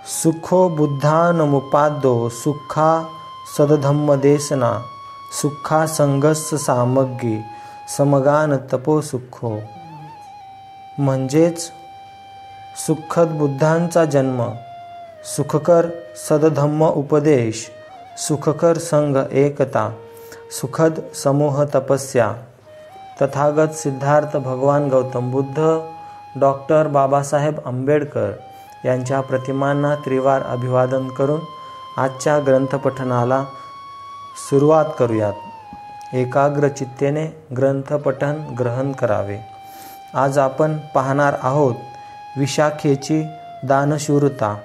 सुखो बुद्धानमुपादो सुखा सदधम्मदेसना सुखा संगस्स सामग्री समगान तपो सुखो. म्हणजेच सुखद बुद्धांचा जन्म, सुखकर सदधम्म उपदेश, सुखकर संघ एकता, सुखद समूह तपस्या. तथागत सिद्धार्थ भगवान गौतम बुद्ध, डॉक्टर बाबासाहेब आंबेडकर यांच्या प्रतिमांना त्रिवार अभिवादन करून आजच्या ग्रंथपठनाला सुरुवात करूयात. एकाग्र चित्तेने ग्रंथपठन ग्रहण करावे. आज आपण पाहणार आहोत विशाखेची दानशूरता.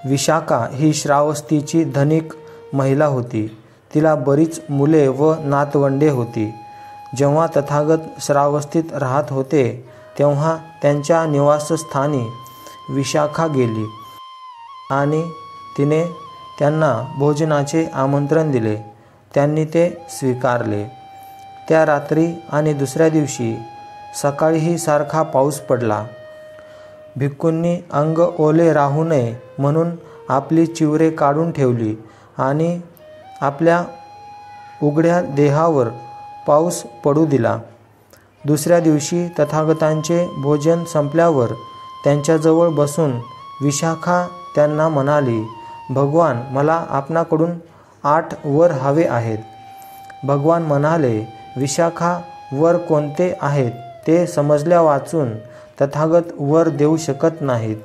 विशाखा ही श्रावस्तीची धनिक महिला होती. तिला बरीच मुले व नातवंडे होती. जेव्हा तथागत श्रावस्तीत राहत होते तेव्हा त्यांच्या निवासस्थानी विशाखा गेली आणि तिने त्यांना भोजनाचे आमंत्रण दिले. त्यांनी ते स्वीकारले. त्या रात्री आणि दुसऱ्या दिवशी सकाळीही सारखा पाऊस पडला. भिक्खूंनी अंग ओले राहू नये म्हणून आपली चिवरे काढून ठेवली आणि आपल्या उघड्या देहावर पाऊस पडू दिला. दुसऱ्या दिवशी तथागतांचे भोजन संपल्यावर त्यांच्याजवळ बसून विशाखा त्यांना म्हणाली, भगवान, मला आपणाकडून 8 वर हवे आहेत. भगवान म्हणाले, विशाखा, वर कोणते आहेत ते समजल्या वाचून तथागत वर देऊ शकत नाहीत.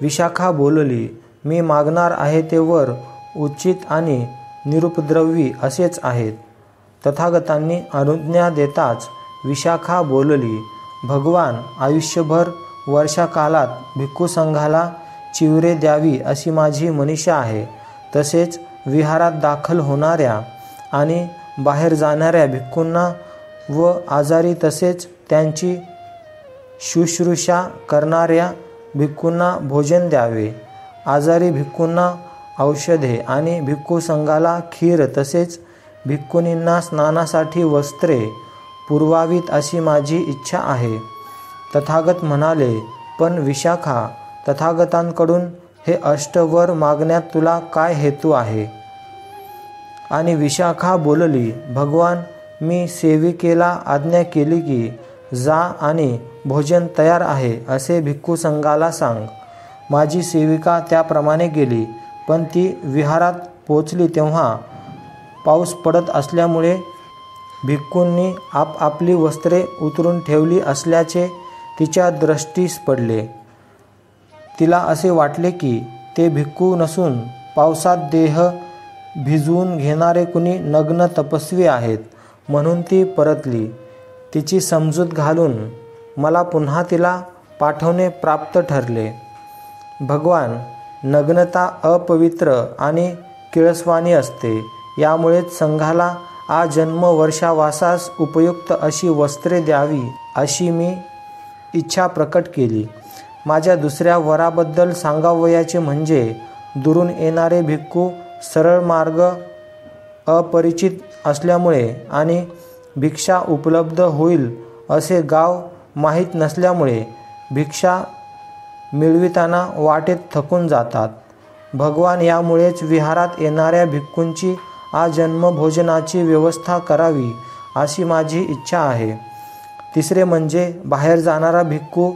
विशाखा बोलली, मी मागणार आहे ते वर उचित आणि निरुपद्रवी असेच आहेत. तथागतांनी अनुज्ञा देताच विशाखा बोलली, भगवान, आयुष्यभर वर्षाकालात भिक्खू संघाला चिवरे द्यावी अशी माझी मनीषा आहे. तसेच विहारात दाखल होणाऱ्या आणि बाहेर जाणाऱ्या भिक्खूंना व आजारी तसेच त्यांची शुश्रूषा करणाऱ्या भिक्खूंना भोजन द्यावे. आजारी भिक्खूंना औषधे आणि भिक्खू संघाला खीर तसेच भिक्खुनींना स्नानासाठी वस्त्रे पुरवावीत अशी माझी इच्छा आहे. तथागत म्हणाले, पण विशाखा, तथागतांकडून हे अष्टवर मागण्यात तुला काय हेतू आहे? आणि विशाखा बोलली, भगवान, मी सेविकेला आज्ञा केली की जा आणि भोजन तयार आहे असे भिक्खू संघाला सांग. माझी सेविका त्याप्रमाणे गेली. पण ती विहारात पोचली तेव्हा पाऊस पडत असल्यामुळे भिक्खूंनी आपापली वस्त्रे उतरून ठेवली असल्याचे तिच्या दृष्टीस पडले. तिला असे वाटले की ते भिक्खू नसून पावसात देह भिजवून घेणारे कुणी नग्न तपस्वी आहेत. म्हणून ती परतली. तिची समजूत घालून मला पुन्हा तिला पाठवणे प्राप्त ठरले. भगवान, नग्नता अपवित्र आणि किळसवाणी असते. यामुळेच संघाला आजन्म वर्षावासास उपयुक्त अशी वस्त्रे द्यावी अशी मी इच्छा प्रकट केली. माझ्या दुसऱ्या वराबद्दल सांगावयाचे म्हणजे दुरून येणारे भिक्खू सरळ मार्ग अपरिचित असल्यामुळे आणि भिक्षा उपलब्ध होईल असे गाव माहीत नसल्यामुळे भिक्षा मिळविताना वाटेत थकून जातात. भगवान, यामुळेच विहारात येणाऱ्या भिक्खूंची आजन्म भोजनाची व्यवस्था करावी अशी माझी इच्छा आहे. तिसरे म्हणजे बाहेर जाणारा भिक्खू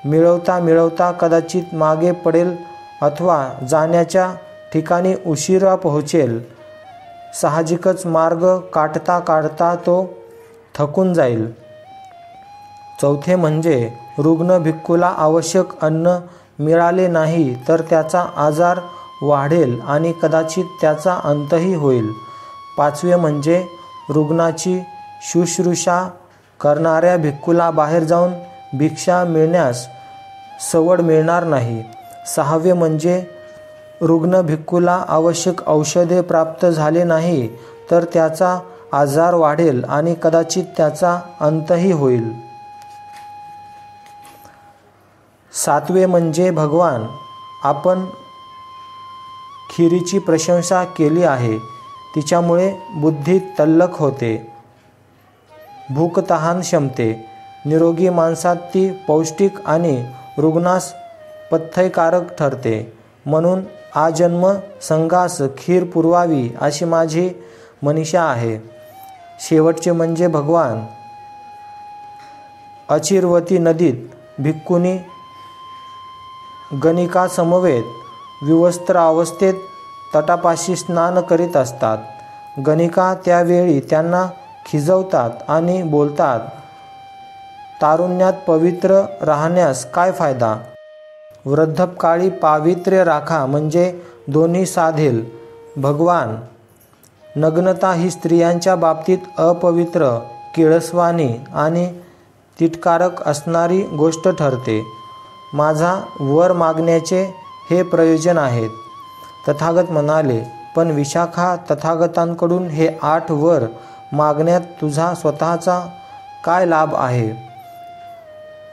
मिळवता मिळवता कदाचित मागे पडेल अथवा जाण्याच्या ठिकाणी उशिरा पोहोचेल. साहजिकच मार्ग काढता काढता तो थकून जाईल. चौथे म्हणजे रुग्ण भिक्खूला आवश्यक अन्न मिळाले नाही तर त्याचा आजार वाढेल आणि कदाचित त्याचा अंतही होईल. पाचवे म्हणजे रुग्णाची शुश्रूषा करणाऱ्या भिक्खूला बाहेर जाऊन भिक्षा मिळण्यास सवड मिळणार नाही. सहावे म्हणजे रुग्ण भिक्खूला आवश्यक औषधे प्राप्त झाले नाही तर त्याचा आजार वाढेल आणि कदाचित त्याचा अंतही होईल. सातवे म्हणजे भगवान, आपण खिरीची प्रशंसा केली आहे. तिच्यामुळे बुद्धी तल्लख होते, भूक तहान शमते. निरोगी माणसात ती पौष्टिक आणि रुग्णास पथ्यकारक ठरते. म्हणून आजन्म संघास खीर पुरवावी अशी माझी मनीषा आहे. शेवटचे म्हणजे भगवान. अचिरवती नदीत भिक्खूंनी गणिकासमवेत विवस्त्र अवस्थेत तटापाशी स्नान करीत असतात. गणिका त्यावेळी त्यांना खिजवतात आणि बोलतात, तारुण्यात पवित्र राहण्यास काय फायदा? वृद्धपकाळी पावित्र्य राखा म्हणजे दोन्ही साधेल. भगवान, नग्नता ही स्त्रियांच्या बाबतीत अपवित्र, किळसवाणी आणि तिटकारक असणारी गोष्ट ठरते. माझा वर मागण्याचे हे प्रयोजन आहेत. तथागत म्हणाले, पण विशाखा, तथागतांकडून हे 8 वर मागण्यात तुझा स्वतःचा काय लाभ आहे?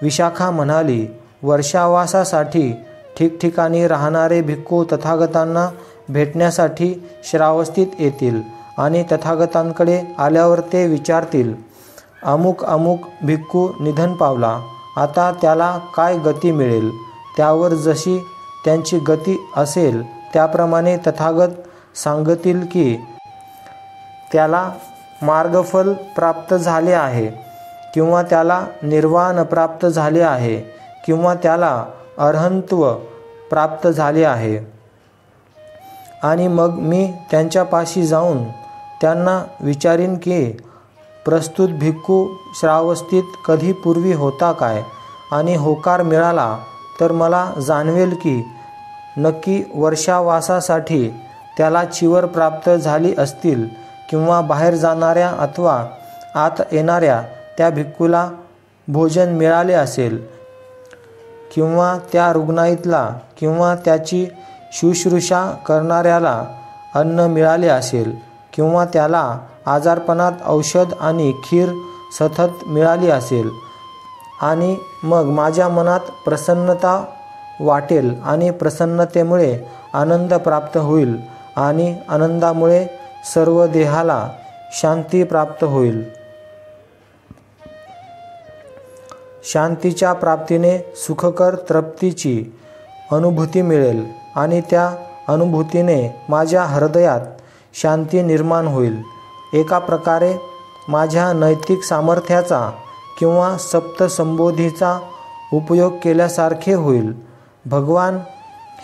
विशाखा म्हणाली, वर्षावासासाठी ठिकठिकाणी राहणारे भिक्खू तथागतांना भेटण्यासाठी श्रावस्तीत येतील आणि तथागतांकडे आल्यावर ते विचारतील, अमुक अमुक भिक्खू निधन पावला, आता त्याला काय गती मिळेल? त्यावर जशी त्यांची गती असेल त्याप्रमाणे तथागत सांगतील की त्याला मार्गफल प्राप्त झाले आहे, किंवा त्याला निर्वाण प्राप्त झाले आहे, किंवा त्याला अर्हंत्व प्राप्त झाले आहे. आणि मग मी त्यांच्यापाशी जाऊन त्यांना विचारीन की प्रस्तुत भिक्खू श्रावस्तीत कधी पूर्वी होता काय, आणि होकार मिळाला तर मला जाणवेल की नक्की वर्षावासासाठी त्याला चिवर प्राप्त झाली असतील, किंवा बाहेर जाणाऱ्या अथवा आत येणाऱ्या त्या भिक्खूला भोजन मिळाले असेल, किंवा त्या रुग्णाईतला किंवा त्याची शुश्रूषा करणाऱ्याला अन्न मिळाले असेल, किंवा त्याला आजारपणात औषध आणि खीर सतत मिळाली असेल. आणि मग माझ्या मनात प्रसन्नता वाटेल आणि प्रसन्नतेमुळे आनंद प्राप्त होईल आणि आनंदामुळे सर्व देहाला शांती प्राप्त होईल. शांतीच्या प्राप्तीने सुखकर तृप्तीची अनुभूती मिळेल आणि त्या अनुभूतीने माझ्या हृदयात शांती निर्माण होईल. एका प्रकारे माझ्या नैतिक सामर्थ्याचा किंवा सप्तसंबोधीचा उपयोग केल्यासारखे होईल. भगवान,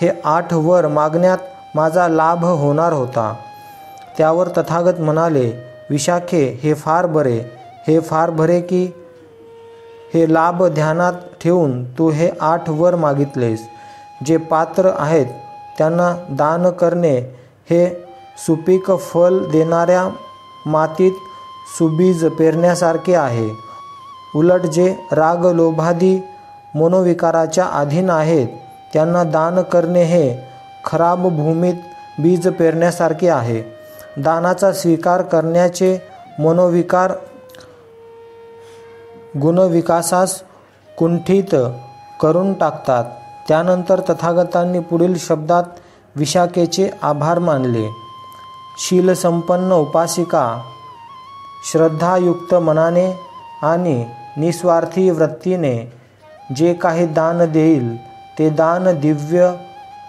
हे 8 वर मागण्यात माझा लाभ होणार होता. त्यावर तथागत म्हणाले, विशाखे, हे फार बरे, हे फार बरे की हे लाभ ध्यानात ठेवून तू हे 8 वर मागितलेस. जे पात्र आहेत त्यांना दान करणे हे सुपीक फल देणाऱ्या मातीत सुबीज पेरण्यासारखे आहे. उलट जे राग, लोभादी मनोविकाराच्या अधीन आहेत त्यांना दान करणे हे खराब भूमीत बीज पेरण्यासारखे आहे. दानाचा स्वीकार करण्याचे मनोविकार गुणविकासास कुंठित करून टाकतात. त्यानंतर तथागतांनी पुढील शब्दात विशाखेचे आभार मानले. शीलसंपन्न उपासिका, श्रद्धायुक्त मनाने आणि निस्वार्थी वृत्तीने जे काही दान देईल ते दान दिव्य,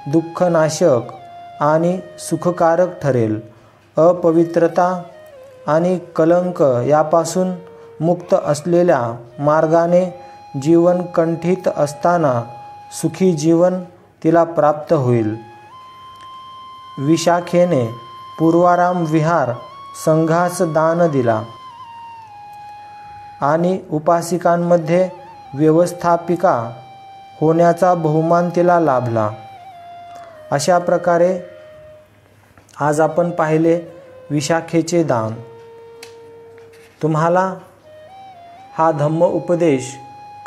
दुःखनाशक आणि सुखकारक ठरेल. अपवित्रता आणि कलंक यापासून मुक्त असलेल्या मार्गाने जीवन कंठित असताना सुखी जीवन तिला प्राप्त होईल. विशाखेने पूर्वाराम विहार संघास दान दिला आणि उपासिकांमध्ये व्यवस्थापिका होण्याचा बहुमान तिला लाभला. अशा प्रकारे आज आपण पाहिले विशाखेचे दान. तुम्हाला हा धम्म उपदेश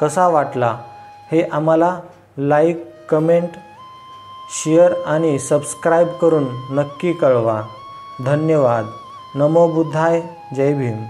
कसा वाटला हे आम्हाला लाईक, कमेंट, शेअर आणि सबस्क्राईब करून नक्की कळवा. धन्यवाद. नमो बुद्धाय. जय भीम.